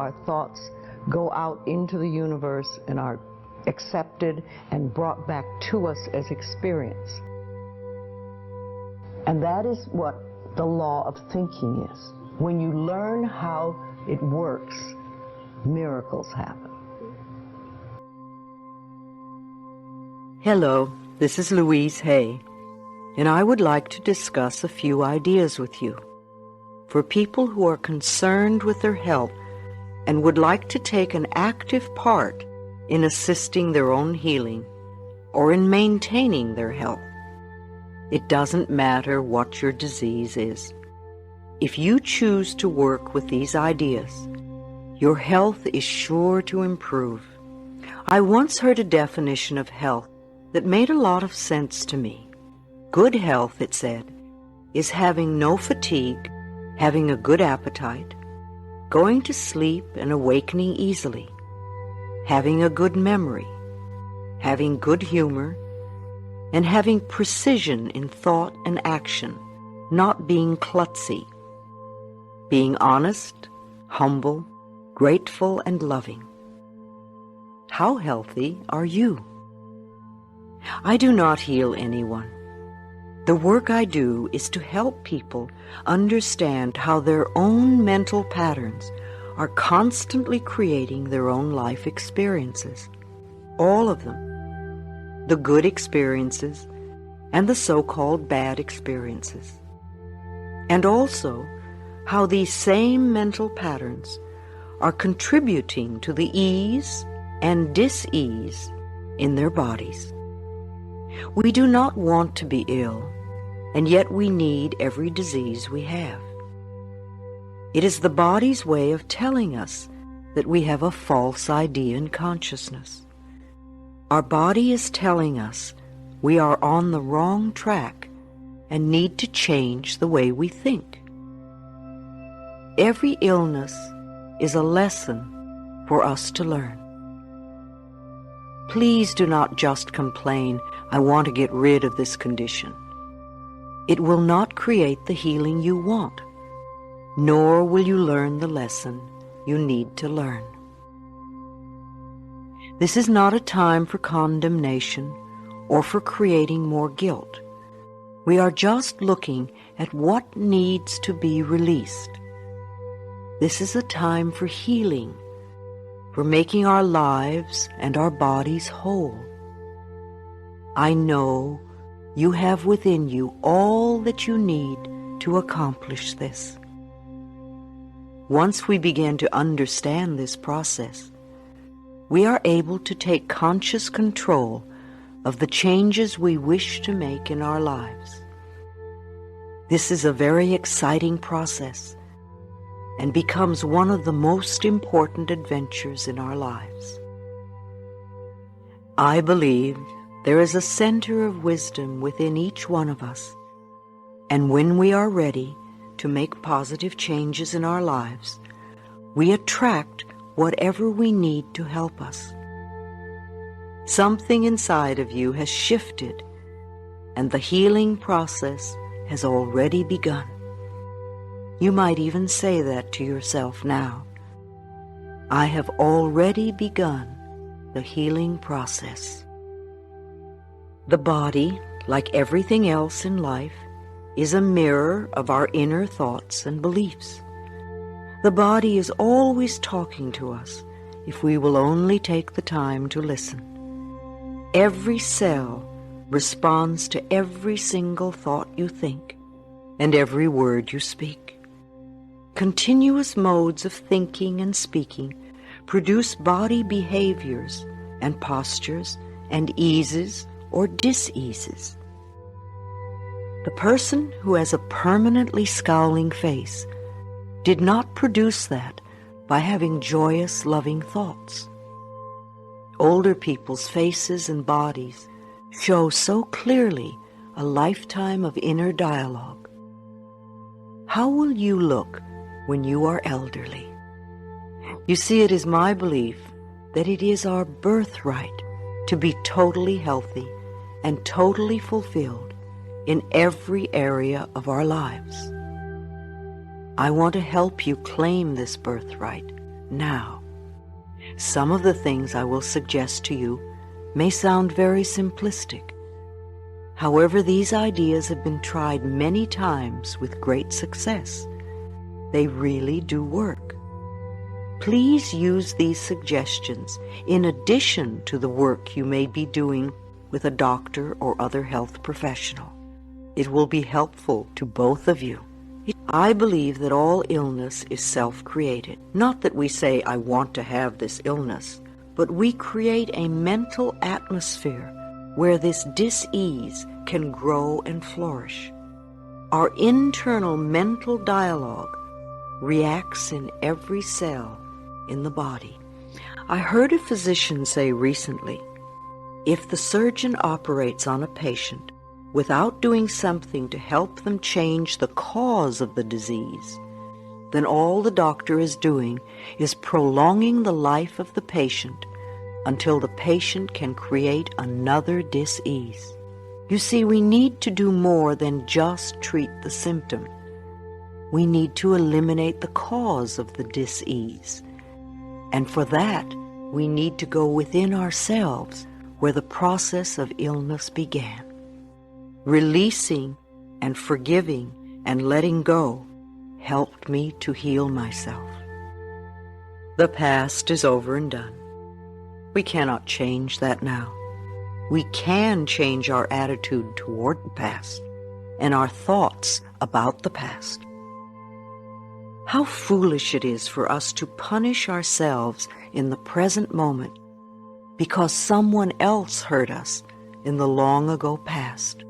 Our thoughts go out into the universe and are accepted and brought back to us as experience. And that is what the law of thinking is. When you learn how it works, miracles happen. Hello, this is Louise Hay, and I would like to discuss a few ideas with you. For people who are concerned with their health and would like to take an active part in assisting their own healing or in maintaining their health. It doesn't matter what your disease is. If you choose to work with these ideas, your health is sure to improve. I once heard a definition of health that made a lot of sense to me. Good health, it said, is having no fatigue, having a good appetite, going to sleep and awakening easily, having a good memory, having good humor, and having precision in thought and action, not being klutzy, being honest, humble, grateful, and loving. How healthy are you? I do not heal anyone. The work I do is to help people understand how their own mental patterns are constantly creating their own life experiences. All of them. The good experiences and the so-called bad experiences. And also how these same mental patterns are contributing to the ease and dis-ease in their bodies. We do not want to be ill, and yet we need every disease we have. It is the body's way of telling us that we have a false idea in consciousness. Our body is telling us we are on the wrong track and need to change the way we think. Every illness is a lesson for us to learn. Please do not just complain, "I want to get rid of this condition." It will not create the healing you want, nor will you learn the lesson you need to learn. This is not a time for condemnation or for creating more guilt. We are just looking at what needs to be released. This is a time for healing, for making our lives and our bodies whole. I know you have within you all that you need to accomplish this. Once we begin to understand this process, we are able to take conscious control of the changes we wish to make in our lives. This is a very exciting process and becomes one of the most important adventures in our lives. I believe there is a center of wisdom within each one of us, and when we are ready to make positive changes in our lives, we attract whatever we need to help us. Something inside of you has shifted, and the healing process has already begun. You might even say that to yourself now. I have already begun the healing process. The body, like everything else in life, is a mirror of our inner thoughts and beliefs. The body is always talking to us if we will only take the time to listen. Every cell responds to every single thought you think and every word you speak. Continuous modes of thinking and speaking produce body behaviors and postures and eases or dis-eases. The person who has a permanently scowling face did not produce that by having joyous, loving thoughts. Older people's faces and bodies show so clearly a lifetime of inner dialogue. How will you look when you are elderly? You see, it is my belief that it is our birthright to be totally healthy and totally fulfilled in every area of our lives. I want to help you claim this birthright now. Some of the things I will suggest to you may sound very simplistic. However, these ideas have been tried many times with great success. They really do work. Please use these suggestions in addition to the work you may be doing with a doctor or other health professional. It will be helpful to both of you. I believe that all illness is self-created. Not that we say, I want to have this illness, but we create a mental atmosphere where this dis-ease can grow and flourish. Our internal mental dialogue reacts in every cell in the body. I heard a physician say recently, if the surgeon operates on a patient without doing something to help them change the cause of the disease, then all the doctor is doing is prolonging the life of the patient until the patient can create another dis-ease. You see, we need to do more than just treat the symptom. We need to eliminate the cause of the dis-ease. And for that, we need to go within ourselves where the process of illness began. Releasing and forgiving and letting go helped me to heal myself. The past is over and done. We cannot change that now. We can change our attitude toward the past and our thoughts about the past. How foolish it is for us to punish ourselves in the present moment because someone else hurt us in the long ago past.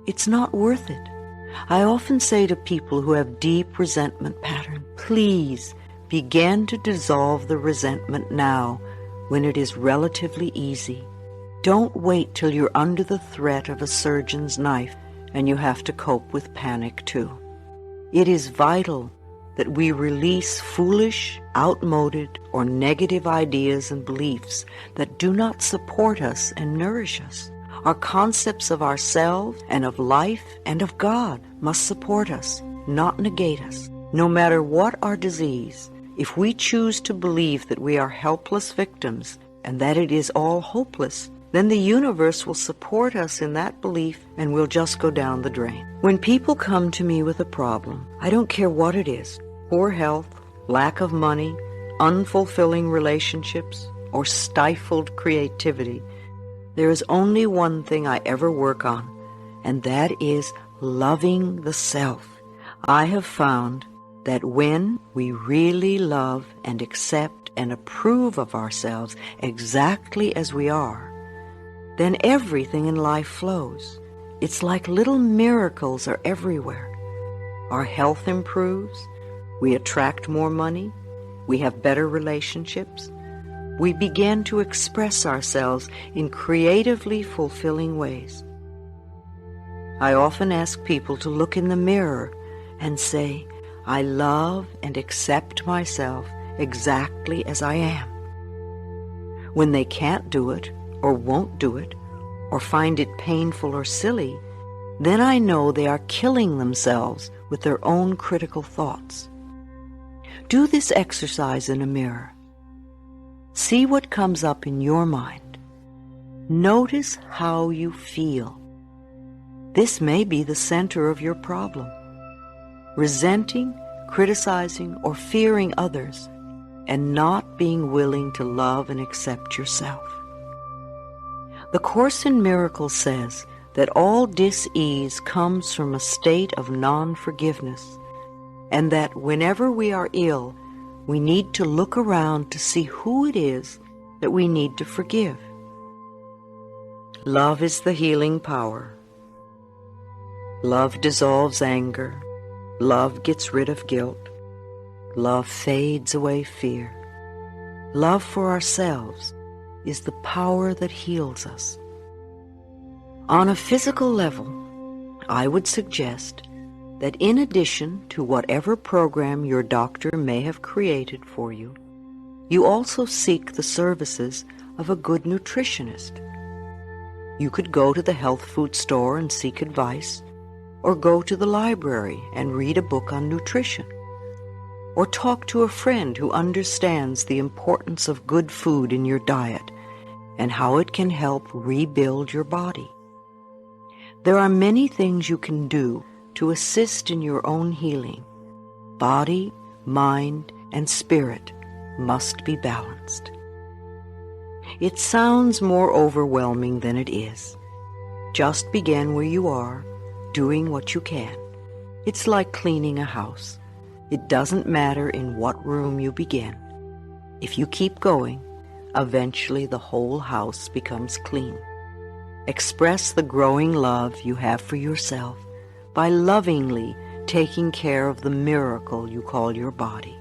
It's not worth it. I often say to people who have deep resentment patterns, please begin to dissolve the resentment now when it is relatively easy. Don't wait till you're under the threat of a surgeon's knife and you have to cope with panic too. It is vital that we release foolish, outmoded, or negative ideas and beliefs that do not support us and nourish us. Our concepts of ourselves and of life and of God must support us, not negate us. No matter what our disease, if we choose to believe that we are helpless victims and that it is all hopeless, then the universe will support us in that belief and we'll just go down the drain. When people come to me with a problem, I don't care what it is, poor health, lack of money, unfulfilling relationships, or stifled creativity, there is only one thing I ever work on, and that is loving the self. I have found that when we really love and accept and approve of ourselves exactly as we are, then everything in life flows. It's like little miracles are everywhere. Our health improves, we attract more money, we have better relationships, we begin to express ourselves in creatively fulfilling ways. I often ask people to look in the mirror and say, I love and accept myself exactly as I am. When they can't do it, or won't do it, or find it painful or silly, then I know they are killing themselves with their own critical thoughts. Do this exercise in a mirror. See what comes up in your mind. Notice how you feel. This may be the center of your problem. Resenting, criticizing, or fearing others, and not being willing to love and accept yourself. The Course in Miracles says that all dis-ease comes from a state of non-forgiveness, and that whenever we are ill, we need to look around to see who it is that we need to forgive. Love is the healing power. Love dissolves anger. Love gets rid of guilt. Love fades away fear. Love for ourselves is the power that heals us. On a physical level, I would suggest that in addition to whatever program your doctor may have created for you, you also seek the services of a good nutritionist. You could go to the health food store and seek advice, or go to the library and read a book on nutrition. or talk to a friend who understands the importance of good food in your diet and how it can help rebuild your body. There are many things you can do to assist in your own healing. Body, mind, and spirit must be balanced. It sounds more overwhelming than it is. Just begin where you are, doing what you can. It's like cleaning a house. It doesn't matter in what room you begin. If you keep going, eventually the whole house becomes clean. Express the growing love you have for yourself by lovingly taking care of the miracle you call your body.